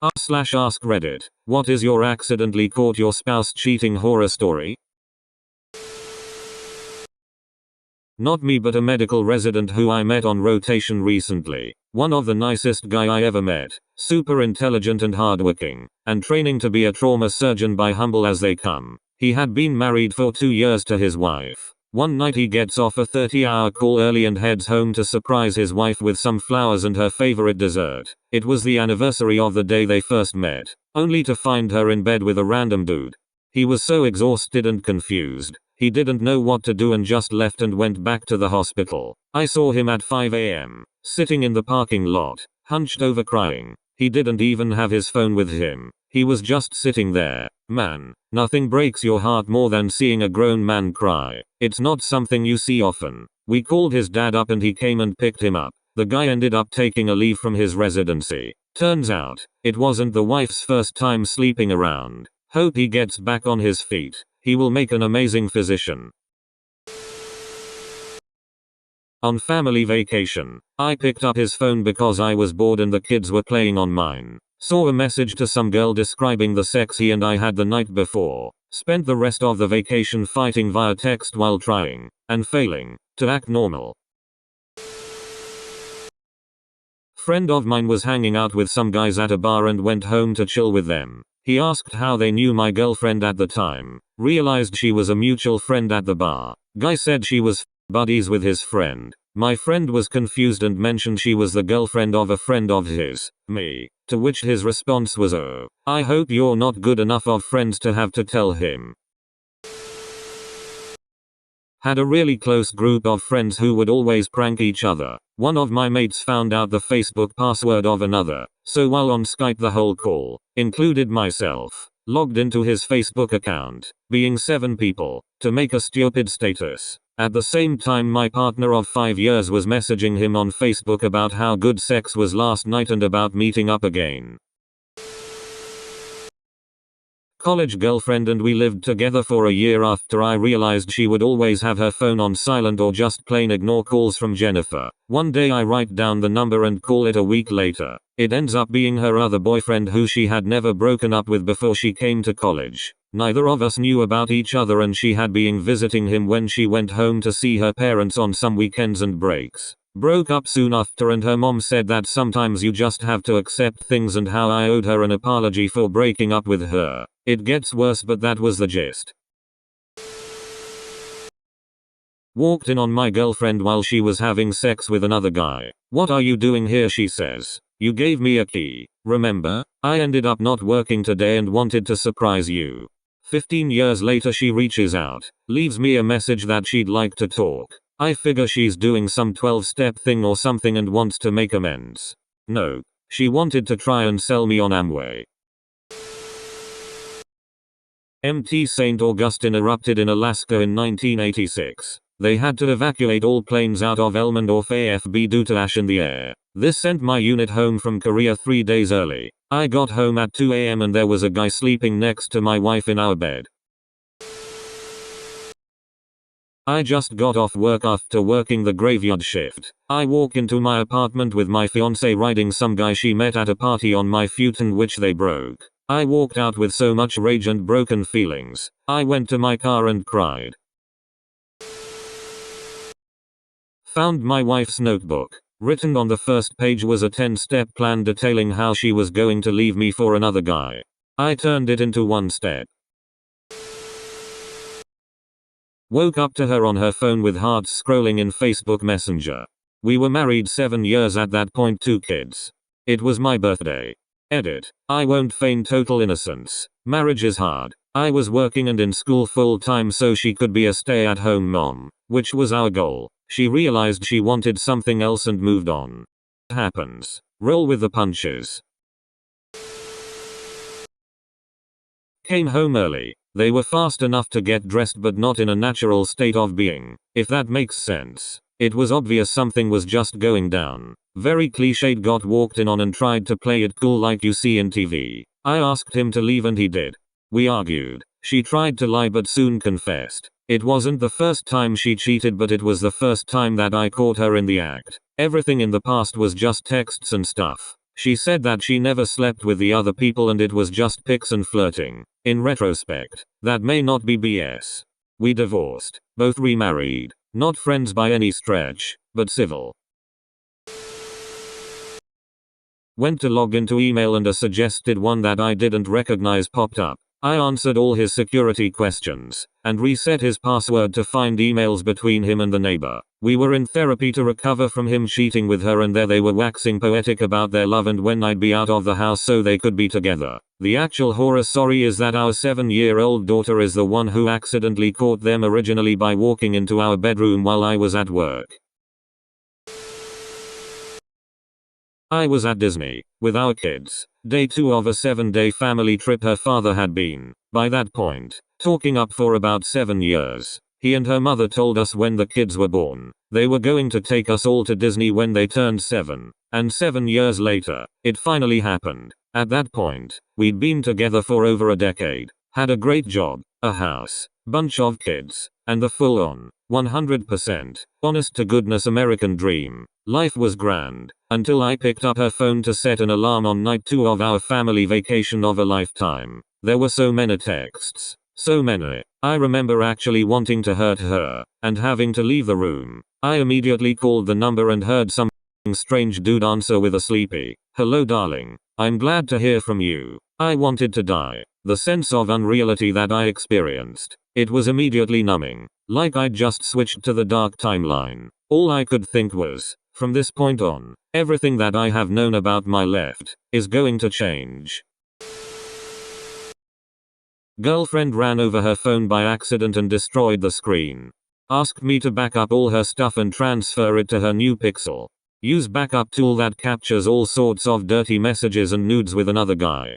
r/AskReddit. What is your accidentally caught your spouse cheating horror story? Not me, but a medical resident who I met on rotation recently. One of the nicest guy I ever met. Super intelligent and hardworking. And training to be a trauma surgeon by humble as they come. He had been married for 2 years to his wife. One night he gets off a 30-hour call early and heads home to surprise his wife with some flowers and her favorite dessert. It was the anniversary of the day they first met. Only to find her in bed with a random dude. He was so exhausted and confused. He didn't know what to do and just left and went back to the hospital. I saw him at 5 a.m., sitting in the parking lot, hunched over crying. He didn't even have his phone with him. He was just sitting there. Man, nothing breaks your heart more than seeing a grown man cry. It's not something you see often. We called his dad up and he came and picked him up. The guy ended up taking a leave from his residency. Turns out, it wasn't the wife's first time sleeping around. Hope he gets back on his feet. He will make an amazing physician. On family vacation, I picked up his phone because I was bored and the kids were playing on mine. Saw a message to some girl describing the sex he and I had the night before. Spent the rest of the vacation fighting via text while trying, and failing, to act normal. Friend of mine was hanging out with some guys at a bar and went home to chill with them. He asked how they knew my girlfriend at the time. Realized she was a mutual friend at the bar. Guy said she was buddies with his friend. My friend was confused and mentioned she was the girlfriend of a friend of his, me. To which his response was, "Oh, I hope you're not good enough of friends to have to tell him." Had a really close group of friends who would always prank each other. One of my mates found out the Facebook password of another, so while on Skype the whole call, included myself, logged into his Facebook account, being 7 people, to make a stupid status. At the same time my partner of 5 years was messaging him on Facebook about how good sex was last night and about meeting up again. College girlfriend and we lived together for a year after I realized she would always have her phone on silent or just plain ignore calls from Jennifer. One day I write down the number and call it a week later. It ends up being her other boyfriend who she had never broken up with before she came to college. Neither of us knew about each other and she had been visiting him when she went home to see her parents on some weekends and breaks. Broke up soon after and her mom said that sometimes you just have to accept things and how I owed her an apology for breaking up with her. It gets worse, but that was the gist. Walked in on my girlfriend while she was having sex with another guy. "What are you doing here?" she says. "You gave me a key. Remember? I ended up not working today and wanted to surprise you." 15 years later she reaches out, leaves me a message that she'd like to talk. I figure she's doing some 12-step thing or something and wants to make amends. No. She wanted to try and sell me on Amway. Mt. St. Augustine erupted in Alaska in 1986. They had to evacuate all planes out of Elmendorf AFB due to ash in the air. This sent my unit home from Korea 3 days early. I got home at 2 a.m. and there was a guy sleeping next to my wife in our bed. I just got off work after working the graveyard shift. I walk into my apartment with my fiance riding some guy she met at a party on my futon which they broke. I walked out with so much rage and broken feelings. I went to my car and cried. Found my wife's notebook. Written on the first page was a 10-step plan detailing how she was going to leave me for another guy. I turned it into 1 step. Woke up to her on her phone with hearts scrolling in Facebook Messenger. We were married 7 years at that point, 2 kids. It was my birthday. Edit. I won't feign total innocence. Marriage is hard. I was working and in school full time so she could be a stay-at-home mom, which was our goal. She realized she wanted something else and moved on. Happens. Roll with the punches. Came home early. They were fast enough to get dressed but not in a natural state of being, if that makes sense. It was obvious something was just going down. Very cliched. Got walked in on and tried to play it cool like you see in TV. I asked him to leave and he did. We argued. She tried to lie but soon confessed. It wasn't the first time she cheated, but it was the first time that I caught her in the act. Everything in the past was just texts and stuff. She said that she never slept with the other people and it was just pics and flirting. In retrospect, that may not be BS. We divorced, both remarried, not friends by any stretch, but civil. Went to log into email and a suggested one that I didn't recognize popped up. I answered all his security questions, and reset his password to find emails between him and the neighbor. We were in therapy to recover from him cheating with her and there they were waxing poetic about their love and when I'd be out of the house so they could be together. The actual horror story is that our 7-year-old daughter is the one who accidentally caught them originally by walking into our bedroom while I was at work. I was at Disney, with our kids, day 2 of a 7-day family trip her father had been, by that point, talking up for about 7 years. He and her mother told us when the kids were born, they were going to take us all to Disney when they turned 7. And 7 years later, it finally happened. At that point, we'd been together for over a decade, had a great job, a house, bunch of kids, and the full-on, 100%, honest to goodness American dream. Life was grand, until I picked up her phone to set an alarm on night 2 of our family vacation of a lifetime. There were so many texts. So many. I remember actually wanting to hurt her, and having to leave the room. I immediately called the number and heard some strange dude answer with a sleepy, "Hello darling, I'm glad to hear from you." I wanted to die. The sense of unreality that I experienced. It was immediately numbing. Like I'd just switched to the dark timeline. All I could think was, from this point on, everything that I have known about my left, is going to change. Girlfriend ran over her phone by accident and destroyed the screen. Asked me to back up all her stuff and transfer it to her new Pixel. Use backup tool that captures all sorts of dirty messages and nudes with another guy.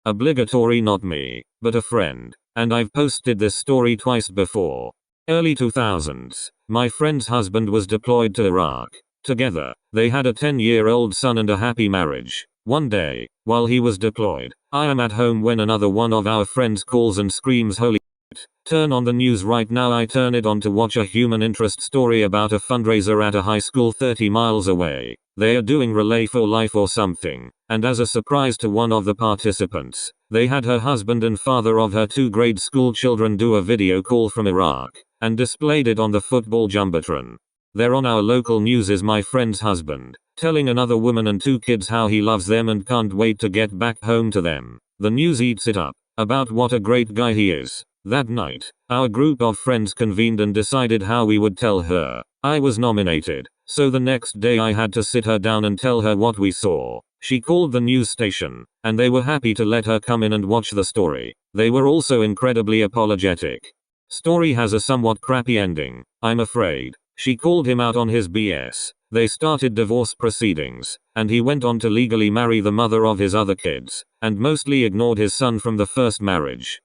Obligatory not me, but a friend. And I've posted this story twice before. Early 2000s, my friend's husband was deployed to Iraq. Together, they had a 10-year-old son and a happy marriage. One day, while he was deployed, I am at home when another one of our friends calls and screams, "Holy shit, turn on the news right now." I turn it on to watch a human interest story about a fundraiser at a high school 30 miles away. They are doing Relay for Life or something, and as a surprise to one of the participants, they had her husband and father of her 2 grade school children do a video call from Iraq, and displayed it on the football jumbotron. There on our local news is my friend's husband, telling another woman and 2 kids how he loves them and can't wait to get back home to them. The news eats it up, about what a great guy he is. That night, our group of friends convened and decided how we would tell her. I was nominated, so the next day I had to sit her down and tell her what we saw. She called the news station, and they were happy to let her come in and watch the story. They were also incredibly apologetic. Story has a somewhat crappy ending, I'm afraid. She called him out on his BS. They started divorce proceedings, and he went on to legally marry the mother of his other kids, and mostly ignored his son from the first marriage.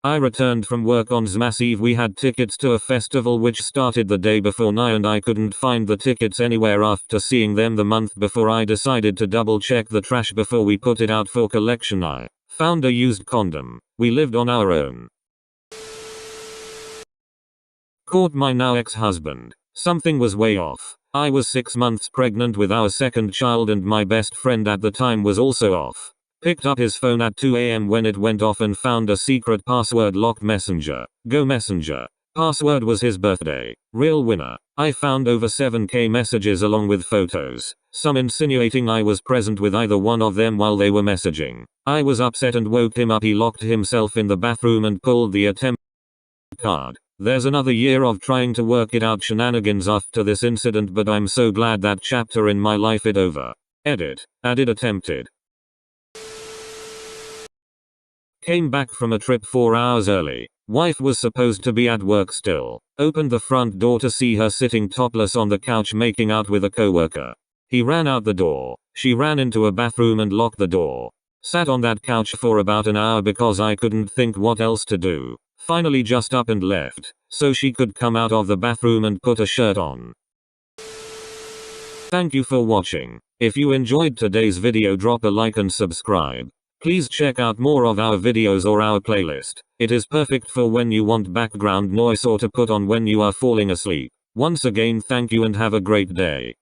I returned from work on Xmas Eve. We had tickets to a festival which started the day before and I couldn't find the tickets anywhere. After seeing them the month before, I decided to double check the trash before we put it out for collection. I found a used condom. We lived on our own. Caught my now ex-husband. Something was way off. I was 6 months pregnant with our second child and my best friend at the time was also off. Picked up his phone at 2 a.m. when it went off and found a secret password locked messenger. Go Messenger. Password was his birthday. Real winner. I found over 7k messages along with photos, some insinuating I was present with either one of them while they were messaging. I was upset and woke him up. He locked himself in the bathroom and pulled the attempt card. There's another year of trying to work it out shenanigans after this incident, but I'm so glad that chapter in my life is over. Edit. Added attempted. Came back from a trip 4 hours early. Wife was supposed to be at work still. Opened the front door to see her sitting topless on the couch making out with a coworker. He ran out the door. She ran into a bathroom and locked the door. Sat on that couch for about an hour because I couldn't think what else to do. Finally just up and left, so she could come out of the bathroom and put a shirt on. Thank you for watching. If you enjoyed today's video, drop a like and subscribe. Please check out more of our videos or our playlist. It is perfect for when you want background noise or to put on when you are falling asleep. Once again, thank you and have a great day.